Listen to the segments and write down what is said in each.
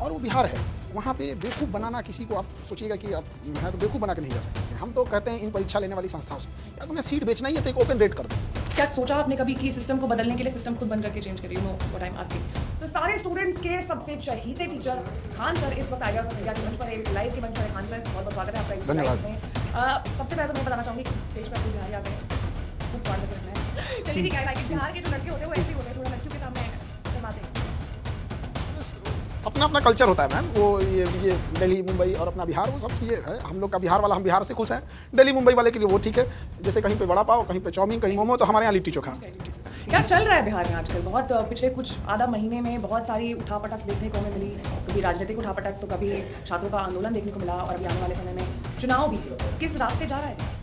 और वो बिहार है। वहाँ पे बेवकूफ़ बनाना किसी को आप सोचिएगा कि आप मैं तो बेवकूफ़ बना के नहीं जा सकते। हम तो कहते हैं इन परीक्षा लेने वाली संस्थाओं से, या तुम्हें सीट बेचना ही है तो एक ओपन रेट कर दो। क्या सोचा आपने कभी कि सिस्टम को बदलने के लिए सिस्टम खुद बन करके चेंज करिए? You know what I am asking. तो सारे स्टूडेंट्स के सबसे चहीते टीचर खान सर इस वक्त आएगा मीडिया के मंच पर है, लाइव के मंच पर है। खान सर बहुत बहुत स्वागत है आपका इस धन्यवाद। लाइव में। सबसे पहले तो मैं बताना चाहूँगी स्टेज पर कोई बिहारी आ गए खूब स्वागत करना है। चलिए ठीक है, बिहार के जो लड़के होते हैं वो ऐसे ही होते हैं, थोड़ा लड़कियों के सामने शर्माते हैं। अपना अपना कल्चर होता है मैम। वो ये दिल्ली मुंबई और अपना बिहार वो सब चीज़ें है। हम लोग का बिहार वाला, हम बिहार से खुश हैं। दिल्ली मुंबई वाले के लिए वो ठीक है। जैसे कहीं पे वड़ा पाव, कहीं पे चाउमीन, कहीं मोमो, तो हमारे यहाँ लिट्टी चोखा। क्या चल रहा है बिहार में आजकल? बहुत पिछले कुछ आधा महीने में बहुत सारी उठापटक देखने को हमें मिली। कभी राजनीतिक उठापटक तो कभी छात्रों का आंदोलन देखने को मिला, और अभी आने वाले समय में चुनाव भी। किस रास्ते जा रहा है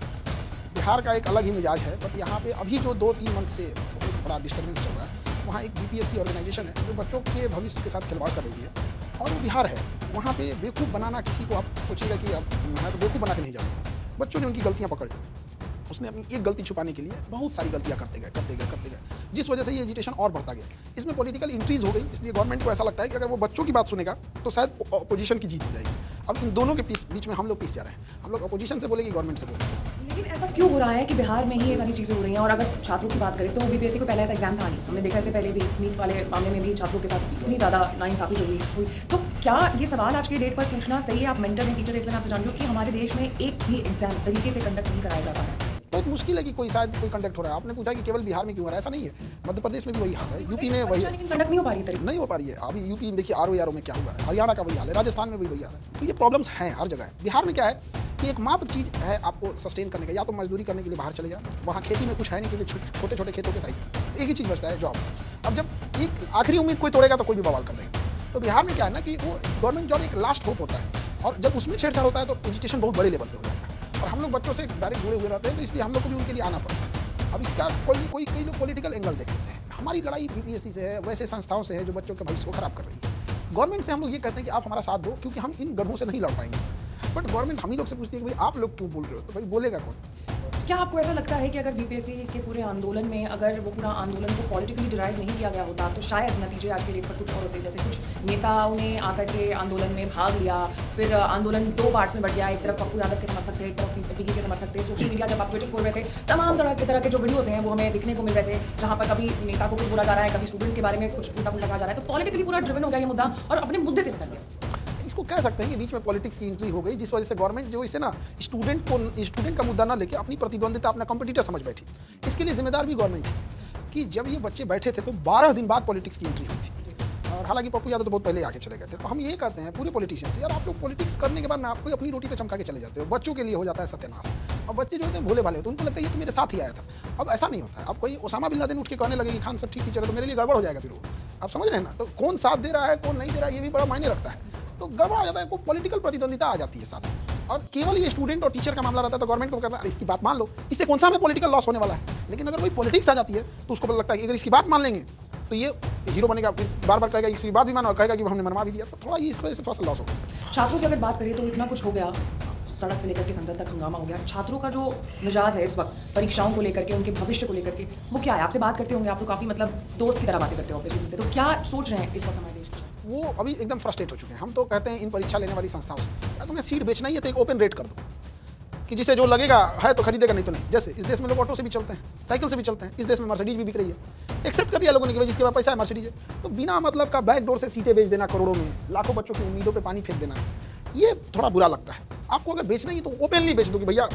बिहार का एक अलग ही मिजाज है। बट यहाँ पे अभी जो 2-3 मंथ से बहुत बड़ा डिस्टर्बेंस चल रहा है, वहाँ एक बीपीएससी ऑर्गेनाइजेशन है जो बच्चों के भविष्य के साथ खिलवाड़ कर रही है, और वो बिहार है। वहाँ पे बेवकूफ़ बनाना किसी को आप सोचिएगा कि आप मैं तो बेवकूफ़ बना के नहीं जा सकता। बच्चों ने उनकी गलतियाँ पकड़ ली, उसने अपनी एक गलती छुपाने के लिए बहुत सारी गलतियाँ करते गए, जिस वजह से ये एजिटेशन और बढ़ता गया। इसमें पॉलिटिकल इंट्रीज हो गई, इसलिए गवर्नमेंट को ऐसा लगता है कि अगर वो बच्चों की बात सुनेगा तो शायद अपोजिशन की जीत हो जाएगी। अब इन दोनों के बीच में हम लोग पीस जा रहे हैं। हम लोग अपोजिशन से बोलेंगे, गवर्नमेंट से बोलेंगे। लेकिन ऐसा क्यों हो रहा है कि बिहार में ही ये सारी चीज़ें हो रही हैं? और अगर छात्रों की बात करें तो बीपीएससी को पहले ऐसा एग्जाम था नहीं। हमने देखा इससे पहले भी नीट वाले मामले में भी छात्रों के साथ इतनी ज़्यादा नाइंसाफ़ी हुई। तो क्या ये सवाल आज के डेट पर पूछना सही है? आप मेंटर हैं, टीचर, इसलिए मैं आपसे जान रही हूँ कि हमारे देश में एक भी एग्जाम तरीके से कंडक्ट नहीं कराया जा रहा है। बहुत मुश्किल है कि कोई शायद कोई कंडक्ट हो रहा है। आपने पूछा कि केवल बिहार में क्यों हो रहा है, ऐसा नहीं है। मध्य प्रदेश में भी वही हाल है, यूपी में वही है। लेकिन कंडक्ट नहीं हो पा रही तरीके। नहीं हो पा रही है। अभी यूपी में देखिए आरओ में क्या हुआ है, हरियाणा का वही हाल है, राजस्थान में भी वही हाल है। तो ये प्रॉब्लम्स हैं हर जगह। बिहार में क्या है कि एकमात्र चीज़ है आपको सस्टेन करने का, या तो मजदूरी करने के लिए बाहर चले जाओ, वहाँ खेती में कुछ है नहीं, क्योंकि छोटे छोटे खेतों के साइड एक ही चीज़ बचता है, जॉब। अब जब एक आखिरी उम्मीद कोई तोड़ेगा तो कोई भी बवाल कर देगा। तो बिहार में क्या है ना कि वो गवर्नमेंट जॉब एक लास्ट होप होता है, और जब उसमें छेड़छाड़ होता है तो एजुकेशन बहुत बड़े लेवल पर हो जाता है, और हम लोग बच्चों से डायरेक्ट जुड़े हुए रहते हैं, तो इसलिए हम लोग को भी उनके लिए आना पड़ता है। अब इसका कई लोग पॉलिटिकल एंगल देख लेते हैं। हमारी लड़ाई बीपीएससी से है, वैसे संस्थाओं से है जो बच्चों के भविष्य को खराब कर रही है। गवर्नमेंट से हम लोग ये कहते हैं कि आप हमारा साथ दो, क्योंकि हम इन गढ़ों से नहीं लड़ पाएंगे। बट गवर्नमेंट हम ही लोग से पूछती है कि भाई आप लोग क्यों बोल रहे हो, तो भाई बोलेगा कौन? क्या आपको ऐसा लगता है कि अगर बीपीएससी के पूरे आंदोलन में अगर वो पूरा आंदोलन को पॉलिटिकली डिराइव नहीं किया गया होता तो शायद नतीजे आज के डेट पर कुछ और होते? जैसे कुछ नेताओं ने आकर के आंदोलन में भाग लिया, फिर आंदोलन 2 पार्ट्स में बढ़ गया। एक तरफ पप्पू यादव के समर्थक थे, एक तरफ पीके के समर्थक थे। सोशल मीडिया जब आप ट्विटर खोल रहे थे, तमाम तरह के जो वीडियोज़ हैं वो हमें दिखने को मिल रहे थे, जहाँ पर कभी नेता को कुछ बोला जा रहा है, कभी स्टूडेंट्स के बारे में कुछ उल्टा-पुल्टा कहा जा रहा है। तो पॉलिटिकली पूरा ड्रिवन हो गया ये मुद्दा और अपने मुद्दे से निकल गया। इसको कह सकते हैं कि बीच में पॉलिटिक्स की एंट्री हो गई, जिस वजह से गवर्नमेंट जो इसे ना स्टूडेंट का मुद्दा ना लेके अपनी प्रतिद्वंदिता, अपना कंपटीटर समझ बैठी। इसके लिए जिम्मेदार भी गवर्नमेंट थी कि जब ये बच्चे बैठे थे तो 12 दिन बाद पॉलिटिक्स की एंट्री हुई थी। और हालांकि पप्पू यादव तो बहुत पहले आके चले गए थे। तो हम ये कहते हैं पूरे पॉलिटिशियंस, यार आप लोग पॉलिटिक्स करने के बाद ना आपको अपनी रोटी तो चमका के चले जाते हो, बच्चों के लिए हो जाता है सत्यानाश। और बच्चे जो होते हैं भोले भाले, तो उनको लगता है ये तो मेरे साथ ही आया था। अब ऐसा नहीं होता है। अब कोई ओसामा बिन लादेन उठ के कहने लगे कि खान सर ठीक टीचर है तो मेरे लिए गड़बड़ हो जाएगा। फिर वो आप समझ रहे हैं ना, तो कौन साथ दे रहा है कौन नहीं दे रहा है ये भी बड़ा मायने रखता है। तो गड़बड़ आ जाता है, कोई पॉलिटिकल प्रतिद्वंदिता आ जाती है साथ। और केवल ये स्टूडेंट और टीचर का मामला रहता है तो गवर्नमेंट को कहता है इसकी बात मान लो, इससे कौन सा हमें पॉलिटिकल लॉस होने वाला है। लेकिन अगर कोई पॉलिटिक्स आ जाती है तो उसको लगता है कि अगर इसकी बात मान लेंगे तो ये हीरो बनेगा, फिर बार बार कहेगा इसकी बात भी मानो और कहेगा कि हमने मनवा भी दिया। तो थोड़ा ये इस वजह से थोड़ा सा लॉस होगा। छात्रों की अगर बात करें तो इतना कुछ हो गया, सड़क से लेकर के संसद तक हंगामा हो गया। छात्रों का जो मिजाज है इस वक्त परीक्षाओं को लेकर के, उनके भविष्य को लेकर के, वो क्या है? आपसे बात करते होंगे, आप तो काफ़ी मतलब दोस्त की तरह बातें करते हो अपने से, तो क्या सोच रहे हैं इस वक्त हमारे देश में? वो अभी एकदम फ्रस्ट्रेट हो चुके हैं। हम तो कहते हैं इन परीक्षा लेने वाली संस्थाओं से, या तुम्हें सीट बेचना ही है तो एक ओपन रेट कर दो, कि जिसे जो लगेगा है तो खरीदेगा, नहीं तो नहीं। जैसे इस देश में लोग ऑटो से भी चलते हैं, साइकिल से भी चलते हैं, इस देश में मर्सिडीज भी बिक रही है। एक्सेप्ट कर लिया लोगों ने कि भाई जिसके पास पैसा है मर्सिडीज है। तो बिना मतलब का बैक डोर से सीटें बेच देना, करोड़ों में, लाखों बच्चों की उम्मीदों पर पानी फेंक देना, ये थोड़ा बुरा लगता है। आपको अगर बेचना ही तो ओपनली बेच दो कि भैया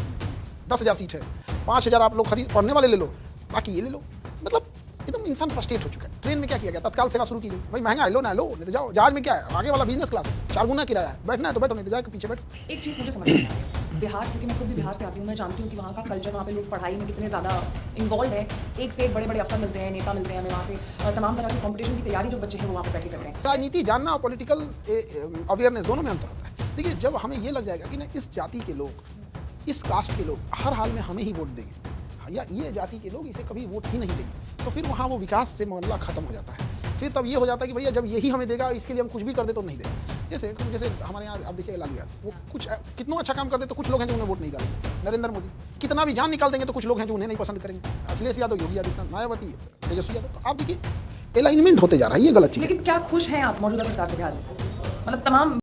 10,000 सीट है, 5,000 आप लोग खरीद पढ़ने वाले ले लो, बाकी ये ले लो। मतलब एकदम इंसान फ्रस्ट्रेट हो चुका है। ट्रेन में क्या किया गया, तत्काल सेवा शुरू की गई। भाई महंगा है, लो ना लो, नहीं तो जाओ। जहाज में क्या है, आगे वाला बिजनेस क्लास है, 4 गुना किराया है, बैठना है तो बैठो, नहीं तो जाके पीछे बैठो। एक चीज़ मुझे समझ नहीं आई, बिहार, क्योंकि मैं खुद भी बिहार से आती हूँ, मैं जानती हूँ कि वहाँ का कल्चर, वहाँ पे लोग पढ़ाई में कितने ज़्यादा इन्वॉल्व है। एक से एक बड़े बड़े अफसर मिलते हैं, नेता मिलते हैं हमें वहाँ से। तमाम तरह की कॉम्पिटिशन की तैयारी जो बच्चे हैं वो वहाँ पर बैठे करते हैं। राजनीति जानना और पॉलिटिकल अवेयरनेस दोनों में अंतर होता है। देखिए जब हमें ये लग जाएगा कि ना इस जाति के लोग, इस कास्ट के लोग हर हाल में हमें ही वोट देंगे, या ये जाति के लोग इसे कभी वोट ही नहीं देंगे, तो फिर वहाँ वो विकास से मामला खत्म हो जाता है। फिर तब ये हो जाता है कि भैया जब यही हमें देगा, इसके लिए हम कुछ भी कर दे तो नहीं देंगे। जैसे हमारे यहाँ आप देखिए लालू यादव, वो कुछ कितना अच्छा काम करते तो कुछ लोग हैं जो उन्हें वोट नहीं डालेंगे। नरेंद्र मोदी कितना भी जान निकाल देंगे तो कुछ लोग हैं जो उन्हें नहीं पसंद करेंगे। अखिलेश यादव, योगी आदित्यनाथ, मायावती, तेजस्वी यादव। तो आप देखिए अलाइनमेंट होते जा रहा है, ये गलत चीज़ है। लेकिन क्या खुश हैं आप मौजूदा सरकार से बिहार में? मतलब तमाम